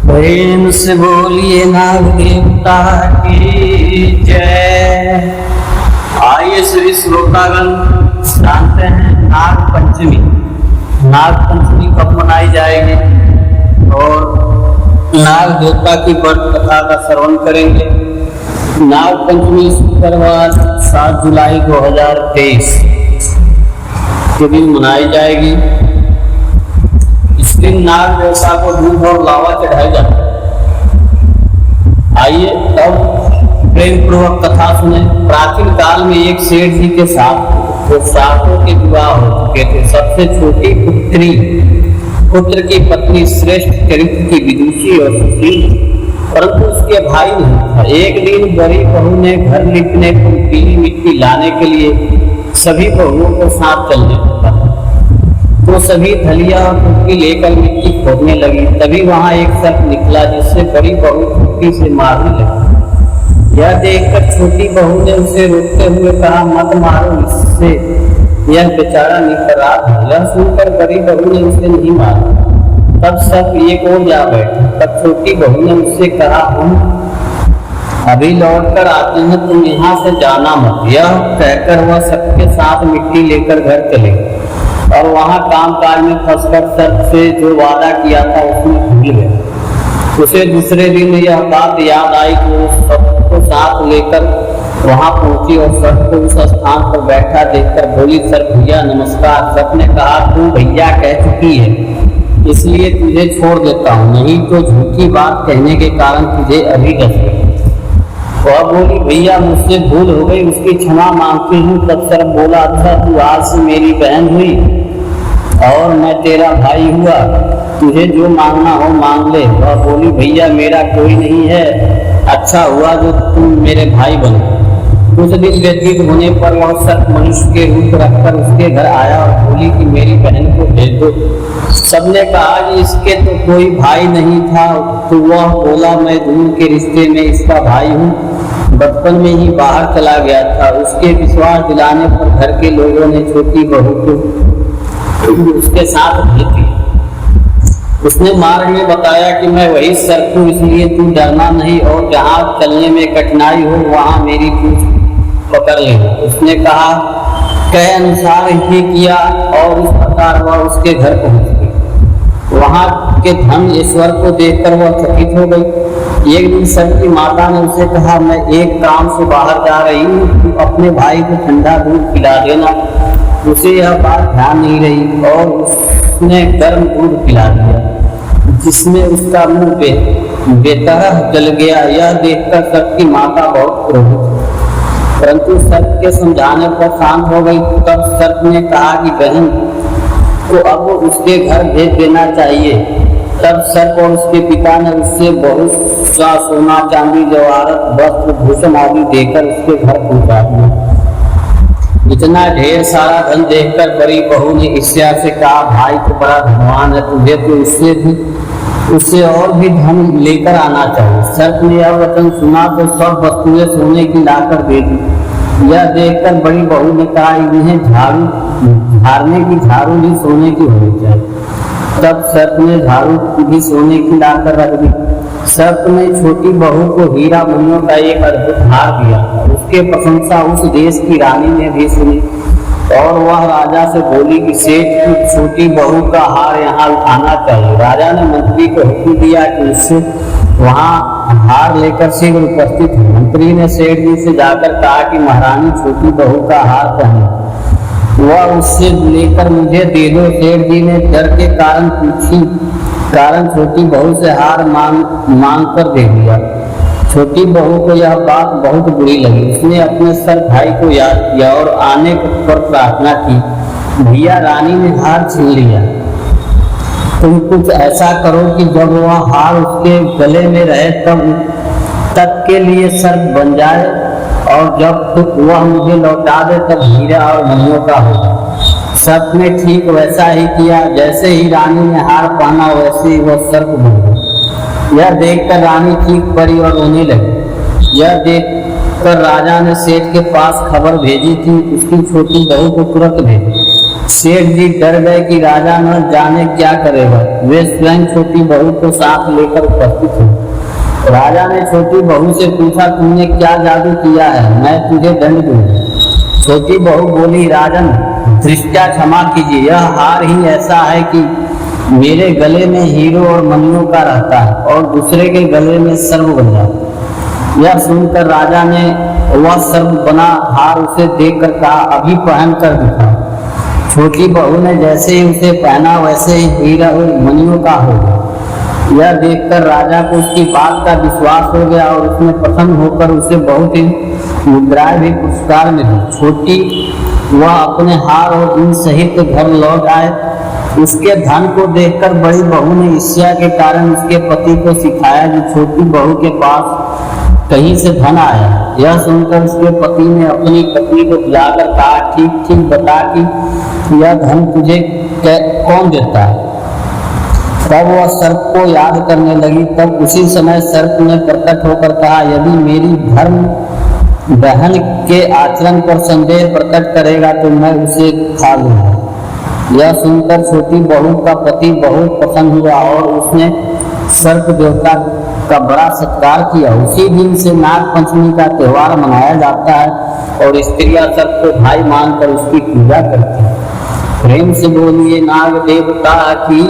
प्रेम से बोलिए नाग देवता की जय। आइए श्री श्रोतागण जानते हैं नाग पंचमी। नाग पंचमी कब मनाई जाएगी और नाग देवता की व्रत कथा का श्रवण करेंगे। नाग पंचमी शुक्रवार 7 जुलाई 2023 के दिन मनाई जाएगी। इस दिन नाग देवता को दूध और लावा चढ़ाया जाता है। आइए तब प्रेम पूर्वक कथा सुने। प्राचीन काल में एक सेठ जी के साथ वो सातों के विवाह हो चुके थे। सबसे छोटी पुत्र की पत्नी श्रेष्ठ चरित्र की विदुषी और सुशील, परंतु उसके भाई नहीं था। एक दिन बड़ी बहू ने घर लिपने को पीली मिट्टी लाने के लिए सभी बहुओं को साथ चलने लगा। तो सभी थलिया और टुकड़ी लेकर मिट्टी खोदने लगी। तभी वहां एक सर्प निकला जिससे बड़ी बहू टुकड़ी से मारने लगी। यह देखकर छोटी बहू ने उसे रोकते हुए कहा, मत मारो, इससे यह बेचारा निकरार है। यह सुनकर बड़ी बहू ने उसे नहीं मारा। तब सर्प एक ओर जा बैठा। तब छोटी बहू ने उससे कहा, हम अभी लौट कर आते हैं, तुम यहाँ से जाना मत। यह कहकर वह सबके साथ मिट्टी लेकर घर चले और वहां काम काज में फंसकर सर्प से जो वादा किया था उसमें भूल गया। उसे दूसरे दिन यह बात याद आई कि वो सबको साथ लेकर वहां पहुंची और सर्प को उस स्थान पर बैठा देखकर बोली, सर्प भैया नमस्कार। सर्प ने कहा, तू भैया कह चुकी है इसलिए तुझे छोड़ देता हूँ, नहीं तो झूठी बात कहने के कारण तुझे अभी डस गई। वह बोली, भैया मुझसे भूल हो गई, उसकी क्षमा मांगती हूँ। तब सर्प बोला, अच्छा तू आज से मेरी बहन हुई और मैं तेरा भाई हुआ, तुझे जो मांगना हो मांग ले। वह बोली, भैया मेरा कोई नहीं है, अच्छा हुआ जो तुम मेरे भाई बने। कुछ दिन व्यतीत होने पर वह सर्प मनुष्य के रूप रखकर उसके घर आया और बोली कि मेरी बहन को भेज दो। सबने कहा कि इसके तो कोई भाई नहीं था। तो वह बोला, मैं दूर के रिश्ते में इसका भाई हूँ, बचपन में ही बाहर चला गया था। उसके विश्वास दिलाने पर घर के लोगों ने छोटी बहू को उसके साथ भेज दिया। उसने मार्ग में बताया कि मैं वही सर्प हूँ, इसलिए तू डरना नहीं और जहाँ चलने में कठिनाई हो वहाँ मेरी पूंछ पकड़ लेना। उसने कहा, कहे अनुसार ही किया और इस प्रकार वह उसके घर पहुँच गई। वहाँ के धन ईश्वर को देखकर वह चकित हो गई। एक दिन सर्प की माता ने उसे कहा, मैं एक काम से बाहर जा रही हूँ, तू अपने भाई को ठंडा दूध पिला देना। उसे यह बात ध्यान नहीं रही और उसने गर्म दूध पिला दिया, जिसमें उसका मुंह बेतरह जल गया। यह देखकर सर्प की माता बहुत क्रोधित, परंतु सर्प के समझाने पर शांत हो गई। तब सर्प ने कहा कि बहन को अब उसके घर भेज देना चाहिए। तब सर्प और उसके पिता ने उससे बहुत सा सोना चांदी जवाहरत वस्त्र भूषण आदि देकर उसके घर पहुंचा दिया। इतना ढेर सारा धन देखकर बड़ी बहू ने ईर्ष्या से कहा, भाई तो बड़ा धनवान है, तुझे तो उससे और भी धन लेकर आना चाहिए। सर्प ने यह वचन सुना तो सब वस्तुएं सोने की लाकर दे दी। यह देखकर बड़ी बहू ने कहा, इन्हें झाड़ने की झाड़ू भी सोने की होनी चाहिए। तब सर्प ने झाड़ू भी सोने की लाकर रख दी। सर्प ने छोटी बहू को हीरा मणियों का एक अद्भुत हार दिया। उसके प्रशंसा उस देश की रानी ने भी सुनी और वह राजा से बोली कि सेठ की छोटी बहू का हार यहाँ उठाना चाहिए। राजा ने मंत्री को हुक्म दिया कि उससे वहाँ हार लेकर शीघ्र उपस्थित हो। मंत्री ने सेठ जी से जाकर कहा कि महारानी छोटी बहू का हार पहने, वह उससे लेकर मुझे दे दो। सेठ जी ने डर के कारण छोटी बहू से हार मांग कर दे दिया। छोटी बहू को यह बात बहुत बुरी लगी। उसने अपने सर भाई को याद किया और आने पर प्रार्थना की, भैया रानी ने हार छीन लिया, तुम कुछ ऐसा करो कि जब वह हार उसके गले में रहे तब के लिए सर्प बन जाए और जब वह मुझे लौटा दे तब हीरा और मणियों का हो। सर्प ने ठीक वैसा ही किया। जैसे ही रानी ने हार पहना वैसे ही वह सर्प बन गया। यह देखकर रानी चीख पड़ी और रोने लगी। यह देखकर राजा ने सेठ के पास खबर भेजी कि उसकी छोटी बहू को तुरंत भेजे। सेठ जी डर गए कि राजा न जाने क्या करेगा। वे स्वयं छोटी बहू को साथ लेकर उपस्थित हुए। राजा ने छोटी बहू से पूछा, तुमने क्या जादू किया है, मैं तुझे दंड दूंगा। छोटी बहू बोली, राजन धृष्टा क्षमा कीजिए, यह हार ही ऐसा है कि मेरे गले में हीरो और मणियों का रहता है और दूसरे के गले में सर्व बन जाता है। यह सुनकर राजा ने वह सर्व बना हार उसे देकर कहा, अभी पहन कर दिखा। छोटी बहू ने जैसे ही उसे पहना वैसे ही हीरा और मणियों का हो गया। यह देखकर राजा को उसकी बात का विश्वास हो गया और उसने प्रसन्न होकर उसे बहुत ही मुद्राएं भी पुरस्कार मिली। छोटी वह अपने हार और इन सहित घर लौट आए। उसके धन को देखकर बड़ी बहू ने ईर्ष्या के कारण उसके पति को सिखाया कि छोटी बहू के पास कहीं से धन आया। यह सुनकर उसके पति ने अपनी पत्नी को बुलाकर कहा, ठीक ठीक बता कि यह धन तुझे कौन देता है। तब वह सर्प को याद करने लगी। तब उसी समय सर्प ने प्रकट होकर कहा, यदि मेरी धर्म बहन के आचरण पर संदेह प्रकट करेगा तो मैं उसे खा लूंगा। यह सुनकर छोटी बहू का पति बहुत प्रसन्न हुआ और उसने सर्प देवता का बड़ा सत्कार किया। उसी दिन से नाग पंचमी का त्योहार मनाया जाता है और स्त्रियां सर्प को भाई मानकर उसकी पूजा करती हैं। प्रेम से बोलिए नाग देवता की।